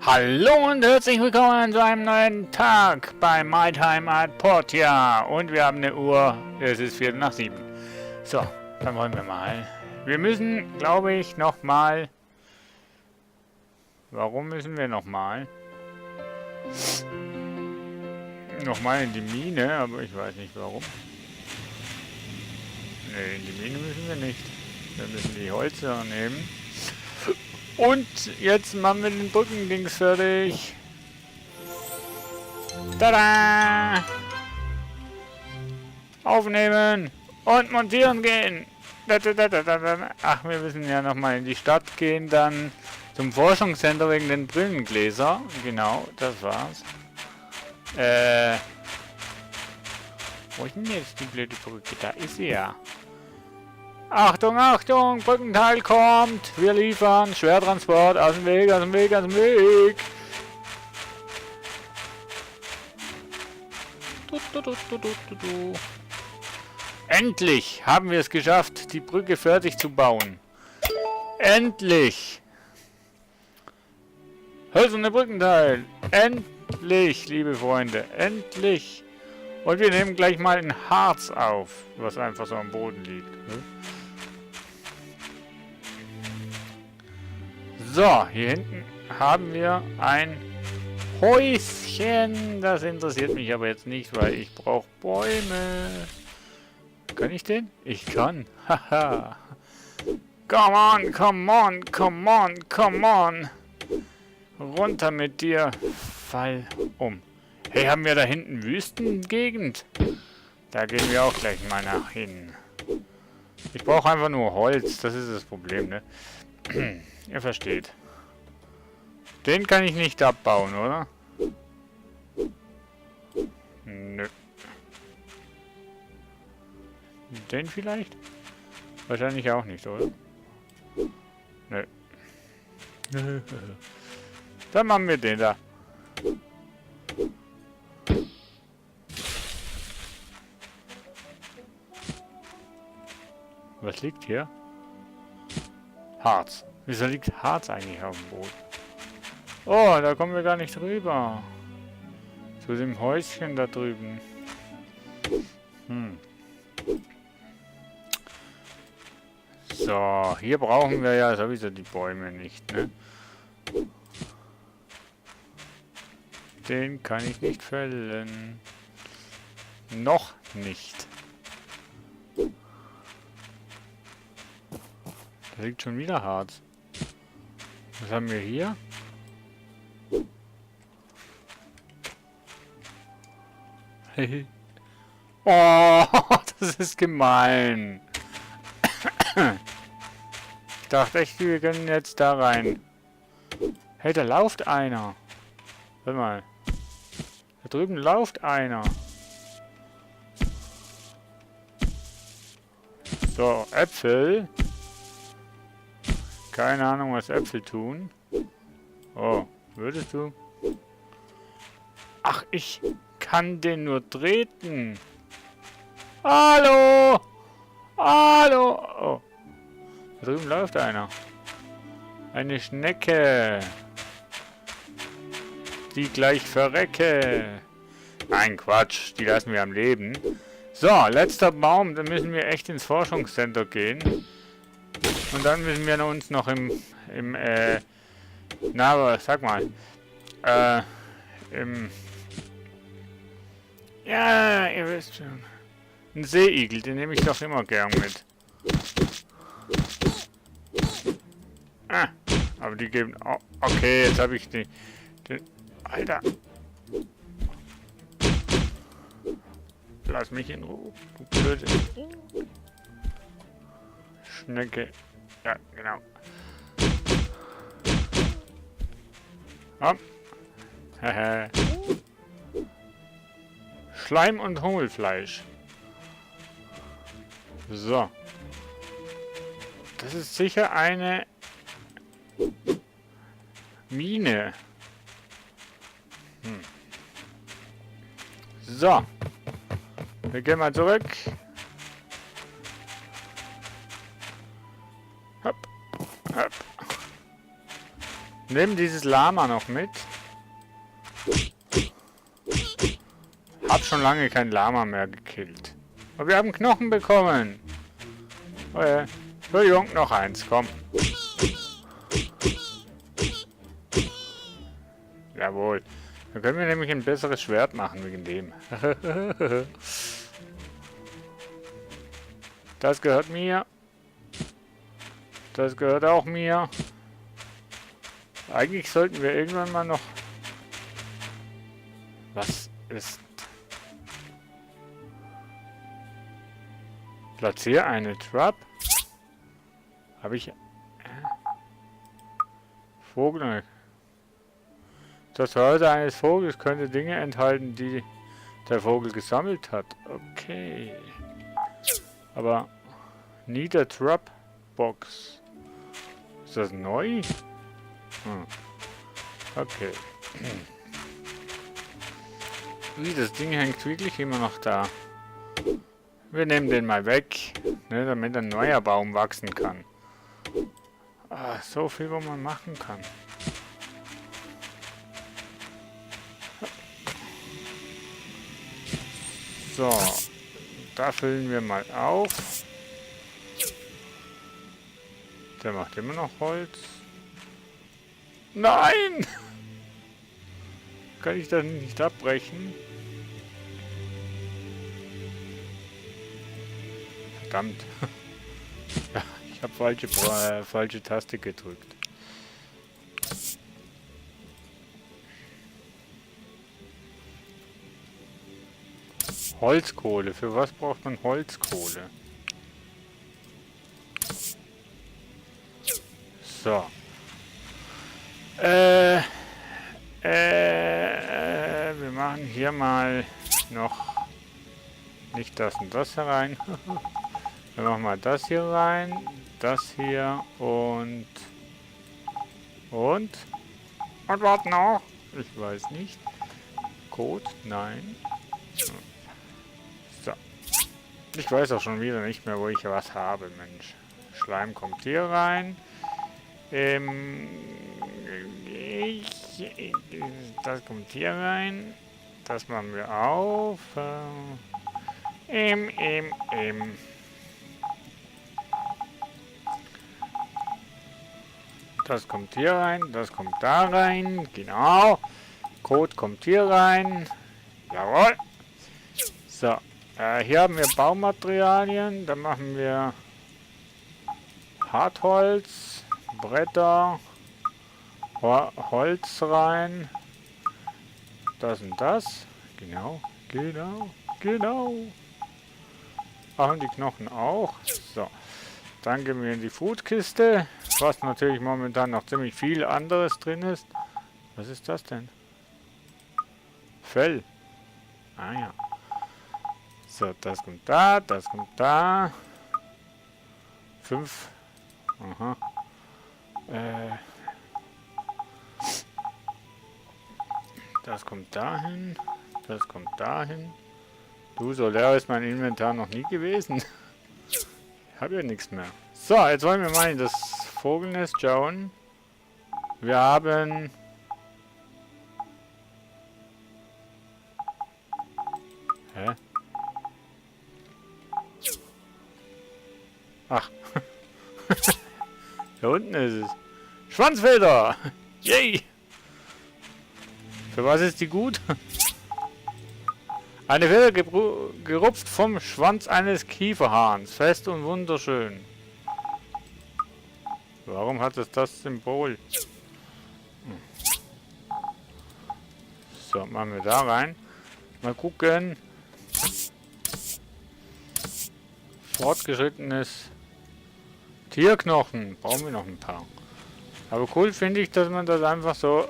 Hallo und herzlich willkommen zu einem neuen Tag bei My Time at Portia. Und wir haben eine Uhr, es ist 7:45. So, dann wollen wir mal. Wir müssen, glaube ich, nochmal... Warum müssen wir nochmal? Nochmal in die Mine, aber ich weiß nicht warum. Ne, in die Mine müssen wir nicht. Wir müssen die Holzer nehmen. Und jetzt machen wir den Brückendings fertig. Tada! Aufnehmen und montieren gehen. Ach, wir müssen ja nochmal in die Stadt gehen, dann zum Forschungscenter wegen den Brillengläser. Genau, das war's. Wo ist denn jetzt die blöde Brücke? Da ist sie ja. Achtung, Achtung, Brückenteil kommt. Wir liefern. Schwertransport. Aus dem Weg, aus dem Weg, aus dem Weg. Endlich haben wir es geschafft, die Brücke fertig zu bauen. Endlich. Hölzerne Brückenteil. Endlich, liebe Freunde. Endlich. Und wir nehmen gleich mal ein Harz auf, was einfach so am Boden liegt. So, hier hinten haben wir ein Häuschen. Das interessiert mich aber jetzt nicht, weil ich brauche Bäume. Kann ich den? Ich kann. Haha. Come on, come on, come on, come on. Runter mit dir. Fall um. Hey, haben wir da hinten Wüstengegend? Da gehen wir auch gleich mal nach hin. Ich brauche einfach nur Holz. Das ist das Problem, ne? Ihr versteht. Den kann ich nicht abbauen, oder? Nö. Den vielleicht? Wahrscheinlich auch nicht, oder? Nö. Dann machen wir den da. Was liegt hier? Harz. Wieso liegt Harz eigentlich auf dem Boden? Oh, da kommen wir gar nicht rüber. Zu dem Häuschen da drüben. So, hier brauchen wir ja sowieso die Bäume nicht, ne? Den kann ich nicht fällen. Noch nicht. Da liegt schon wieder Harz. Was haben wir hier? Oh, das ist gemein. Ich dachte echt, wir können jetzt da rein. Hey, da läuft einer. Warte mal. Da drüben läuft einer. So, Äpfel. Keine Ahnung, was Äpfel tun. Oh, würdest du? Ach, ich kann den nur treten. Hallo! Hallo! Oh. Da drüben läuft einer. Eine Schnecke. Die gleich verrecke. Nein, Quatsch. Die lassen wir am Leben. So, letzter Baum. Dann müssen wir echt ins Forschungscenter gehen. Und dann müssen wir uns noch na, sag mal. Ja, ihr wisst schon. Ein Seeigel, den nehme ich doch immer gern mit. Ah, aber die geben... Oh, okay, jetzt habe ich den... Alter. Lass mich in Ruhe, du blöde Schnecke. Ja, genau. Hopp. Haha. Schleim und Hummelfleisch. So. Das ist sicher eine Mine. So. Wir gehen mal zurück. Hopp. Hopp. Nehmen dieses Lama noch mit. Hab schon lange kein Lama mehr gekillt. Aber wir haben Knochen bekommen. Oh ja. Entschuldigung, noch eins, komm. Jawohl. Dann können wir nämlich ein besseres Schwert machen wegen dem. Das gehört mir. Das gehört auch mir. Eigentlich sollten wir irgendwann mal noch... Was ist... Platziere eine Trap. Habe ich... Vogel... Das Hörte eines Vogels könnte Dinge enthalten, die der Vogel gesammelt hat. Okay. Aber... Need a Trap Box. Ist das neu? Okay. Wie, das Ding hängt wirklich immer noch da. Wir nehmen den mal weg, ne, damit ein neuer Baum wachsen kann. Ah, so viel, was man machen kann. So, da füllen wir mal auf. Der macht immer noch Holz. Nein! Kann ich das nicht abbrechen? Verdammt. Ja, ich habe falsche Taste gedrückt. Holzkohle. Für was braucht man Holzkohle? So. Wir machen hier mal noch nicht das und das herein. Wir machen mal das hier rein, das hier und was noch? Ich weiß nicht. Code? Nein. So. Ich weiß auch schon wieder nicht mehr, wo ich was habe, Mensch. Schleim kommt hier rein. Das kommt hier rein. Das machen wir auf. Das kommt hier rein. Das kommt da rein. Genau. Code kommt hier rein. Jawohl. So. Hier haben wir Baumaterialien. Da machen wir Hartholz, Bretter, Holz rein. Das und das. Genau. Machen die Knochen auch. So. Dann gehen wir in die Foodkiste. Was natürlich momentan noch ziemlich viel anderes drin ist. Was ist das denn? Fell. Ah ja. So, das kommt da, das kommt da. 5. Aha. Das kommt dahin. Das kommt dahin. Du, so leer ist mein Inventar noch nie gewesen. Ich habe ja nichts mehr. So, jetzt wollen wir mal in das Vogelnest schauen. Wir haben... Hä? Ach. Da unten ist es. Schwanzfeder! Yay! Für was ist die gut? Eine Feder gerupft vom Schwanz eines Kieferhahns. Fest und wunderschön. Warum hat es das Symbol? So, machen wir da rein. Mal gucken. Fortgeschrittenes Tierknochen. Brauchen wir noch ein paar. Aber cool finde ich, dass man das einfach so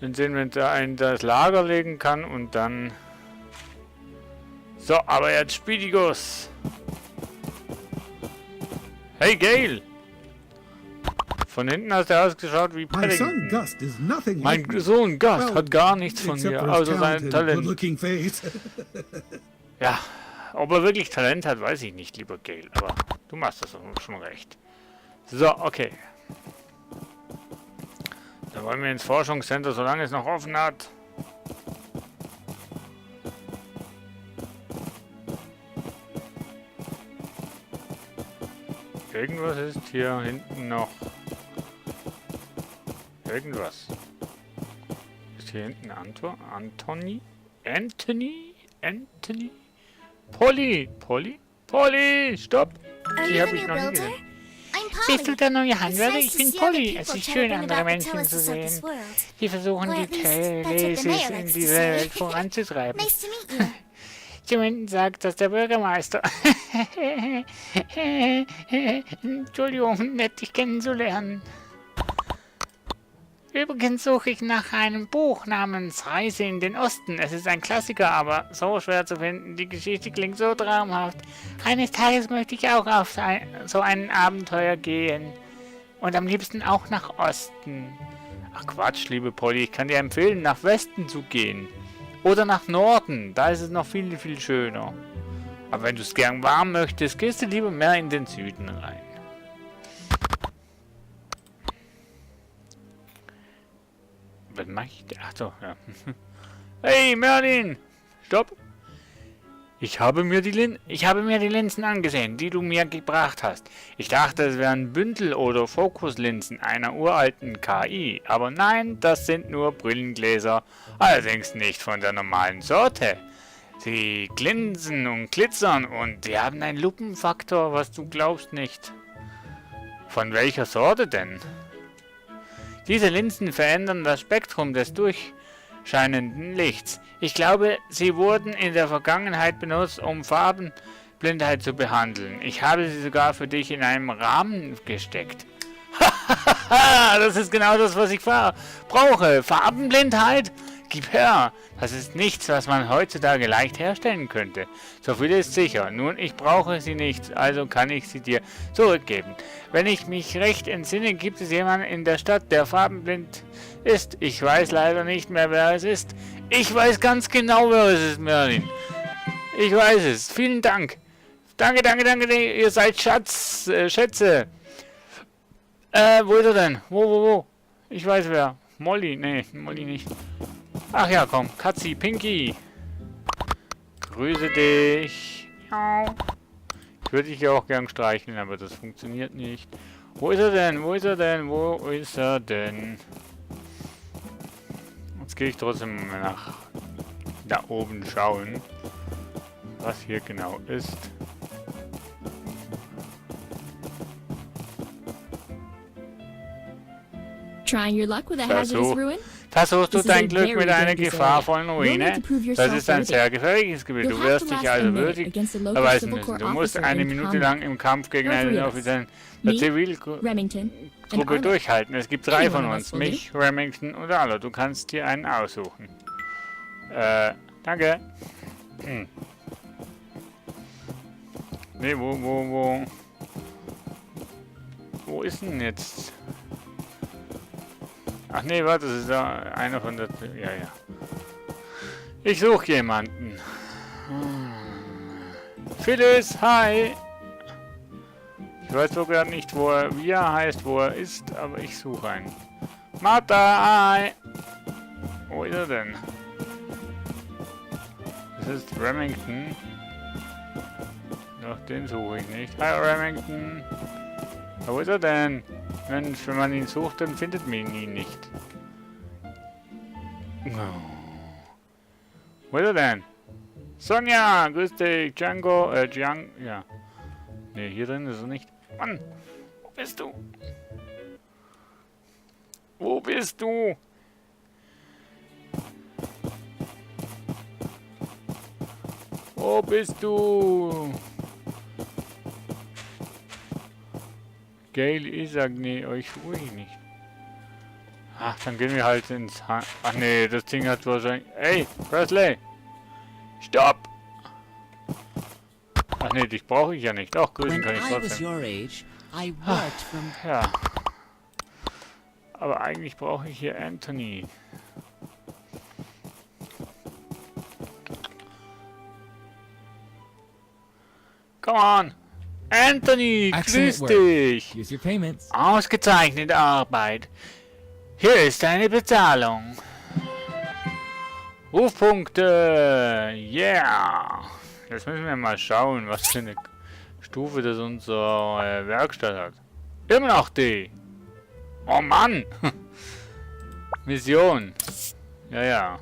ins Inventar in das Lager legen kann und dann... So, aber jetzt Speedigos. Hey Gale! Von hinten hast du ausgeschaut wie Paddington. Mein Sohn Gus hat gar nichts von mir, außer sein Talent. Ja, ob er wirklich Talent hat, weiß ich nicht, lieber Gale, aber du machst das schon recht. So, okay. Da wollen wir ins Forschungscenter, solange es noch offen hat. Irgendwas ist hier hinten noch. Irgendwas. Ist hier hinten Anthony? Polly, stopp! Die habe ich noch nie gesehen. Bist du der neue Handwerker? Ich bin Polly. Es ist schön, andere Menschen zu sehen. Die versuchen, die Telesis in dieser Welt voranzutreiben. Zumindest sagt das der Bürgermeister. Entschuldigung, nett dich kennenzulernen. Übrigens suche ich nach einem Buch namens Reise in den Osten. Es ist ein Klassiker, aber so schwer zu finden. Die Geschichte klingt so traumhaft. Eines Tages möchte ich auch auf so ein Abenteuer gehen. Und am liebsten auch nach Osten. Ach Quatsch, liebe Polly, ich kann dir empfehlen, nach Westen zu gehen. Oder nach Norden, da ist es noch viel, viel schöner. Aber wenn du es gern warm möchtest, gehst du lieber mehr in den Süden rein. Was mache ich denn? Ach so, ja. Hey, Merlin! Stopp! Ich habe mir die Linsen angesehen, die du mir gebracht hast. Ich dachte, es wären Bündel- oder Fokuslinsen einer uralten KI. Aber nein, das sind nur Brillengläser. Allerdings nicht von der normalen Sorte. Sie glinsen und glitzern und sie haben einen Lupenfaktor, was du glaubst nicht. Von welcher Sorte denn? Diese Linsen verändern das Spektrum des durchscheinenden Lichts. Ich glaube, sie wurden in der Vergangenheit benutzt, um Farbenblindheit zu behandeln. Ich habe sie sogar für dich in einem Rahmen gesteckt. Das ist genau das, was ich brauche. Farbenblindheit? Gib her. Das ist nichts, was man heutzutage leicht herstellen könnte. So viel ist sicher. Nun, ich brauche sie nicht, also kann ich sie dir zurückgeben. Wenn ich mich recht entsinne, gibt es jemanden in der Stadt, der farbenblind ist. Ich weiß leider nicht mehr, wer es ist. Ich weiß ganz genau, wer es ist, Merlin. Ich weiß es. Vielen Dank. Danke. Ihr seid Schätze. Wo ist er denn? Wo? Ich weiß wer. Molly? Nee, Molly nicht. Ach ja, komm. Katzi, Pinky. Grüße dich. Miau. Ich würde dich ja auch gern streicheln, aber das funktioniert nicht. Wo ist er denn? Jetzt gehe ich trotzdem nach da oben schauen, was hier genau ist. Trying your luck with a hazardous ruin? Versuchst du dein Glück mit einer gefahrvollen Ruine? Das ist ein sehr gefährliches Gebiet. Du wirst dich also würdig erweisen müssen. Du musst eine Minute lang im Kampf gegen einen Offizier der Zivilgruppe durchhalten. Es gibt 3 von uns. Mich, Remington und Arlo. Du kannst dir einen aussuchen. Danke. Nee, wo ist denn jetzt? Ach nee, warte, das ist ja einer von der... Ja. Ich suche jemanden. Phyllis, hi! Ich weiß sogar nicht, wie er heißt, wo er ist, aber ich suche einen. Martha, hi! Wo ist er denn? Das ist Remington. Doch, den suche ich nicht. Hi, Remington! Wo ist er denn? Wenn man ihn sucht, dann findet man ihn nicht. Wo ist er denn? Sonja, grüß dich. Django, ja. Ne, hier drin ist er nicht. Mann, wo bist du? Wo bist du? Wo bist du? Gail, Isaac, nee, euch ruhe ich nicht. Ach, dann gehen wir halt ins Ach nee, das Ding hat wahrscheinlich... Ey, Presley! Stopp! Ach nee, dich brauche ich ja nicht. Doch, grüßen kann ich trotzdem. Ja. Aber eigentlich brauche ich hier Anthony. Come on! Anthony, grüß dich! Use your payments. Ausgezeichnete Arbeit. Hier ist deine Bezahlung. Rufpunkte. Yeah. Jetzt müssen wir mal schauen, was für eine Stufe das unsere Werkstatt hat. Immer noch D. Oh Mann. Mission. Ja, ja.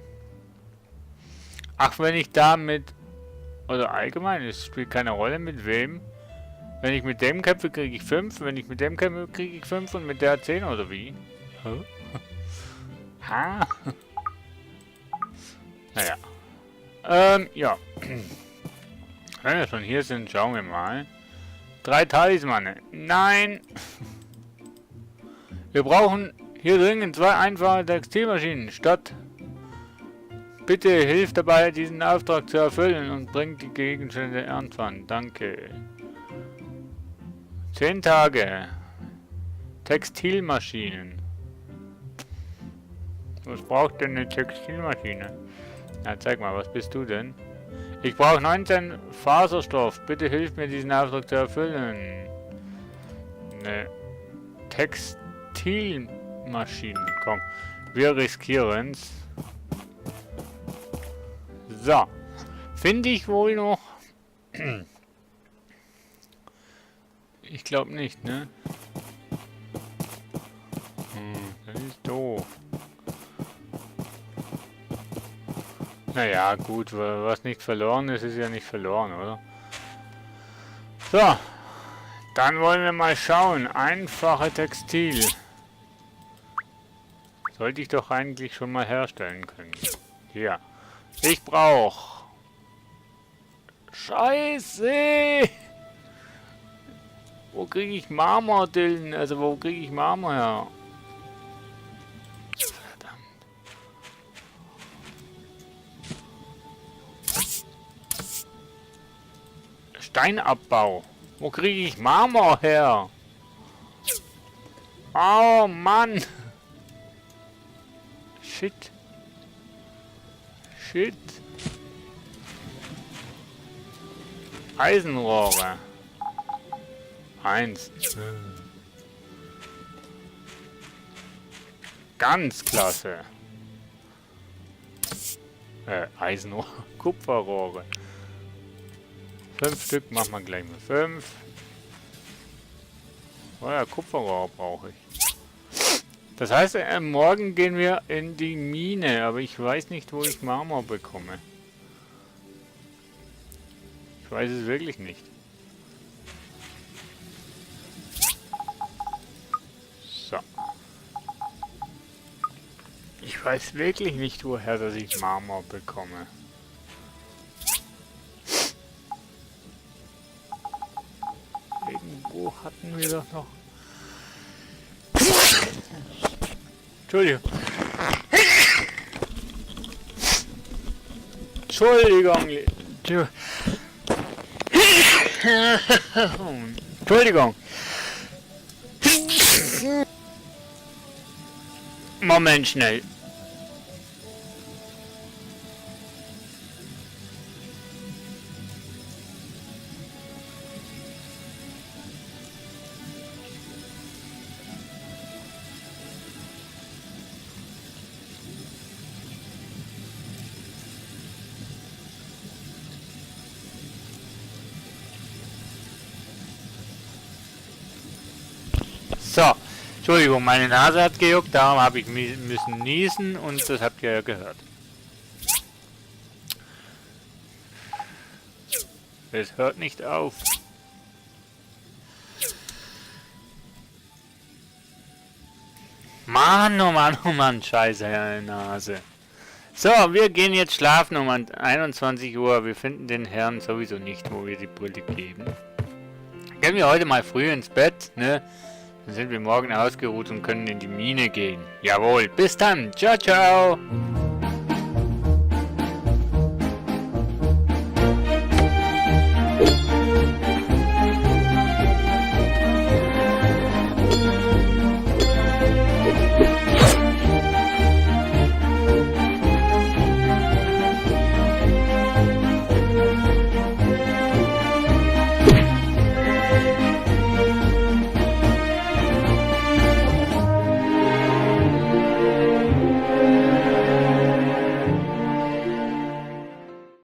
Ach, wenn ich damit... Oder allgemein, es spielt keine Rolle mit wem. Wenn ich mit dem kämpfe, kriege ich 5. Wenn ich mit dem kämpfe, kriege ich 5 und mit der 10 oder wie? Huh? Ha? Naja. Ja. Wenn wir schon hier sind, schauen wir mal. 3 Talismane. Nein! Wir brauchen hier dringend 2 einfache Textilmaschinen. Statt. Bitte hilf dabei, diesen Auftrag zu erfüllen und bringt die Gegenstände irgendwann. Danke. 10 Tage. Textilmaschinen. Was braucht denn eine Textilmaschine? Na, zeig mal, was bist du denn? Ich brauche 19 Faserstoff. Bitte hilf mir, diesen Auftrag zu erfüllen. Eine Textilmaschine. Komm, wir risskieren's. So. Finde ich wohl noch... Ich glaube nicht, ne? Das ist doof. Naja, gut, was nicht verloren ist, ist ja nicht verloren, oder? So. Dann wollen wir mal schauen. Einfache Textil. Sollte ich doch eigentlich schon mal herstellen können. Ja. Ich brauche... Scheiße! Wo kriege ich Marmor, Dylan? Also wo kriege ich Marmor her? Verdammt. Steinabbau. Wo kriege ich Marmor her? Oh Mann. Shit. Shit. Eisenrohre. 1. Ganz klasse. Eisenrohre. Kupferrohre. 5 Stück machen wir gleich mal. 5. Oh ja, Kupferrohre brauche ich. Das heißt, morgen gehen wir in die Mine, aber ich weiß nicht, wo ich Marmor bekomme. Ich weiß es wirklich nicht. So. Ich weiß wirklich nicht, woher dass ich Marmor bekomme. Irgendwo hatten wir doch noch... Entschuldigung. Entschuldigung. Moment schnell. So, Entschuldigung, meine Nase hat gejuckt, darum habe ich müssen niesen und das habt ihr ja gehört. Es hört nicht auf. Mann, oh Mann, oh Mann, scheiße Nase. So, wir gehen jetzt schlafen um 21 Uhr. Wir finden den Herrn sowieso nicht, wo wir die Brille geben. Gehen wir heute mal früh ins Bett, ne? Dann sind wir morgen ausgeruht und können in die Mine gehen. Jawohl, bis dann. Ciao, ciao.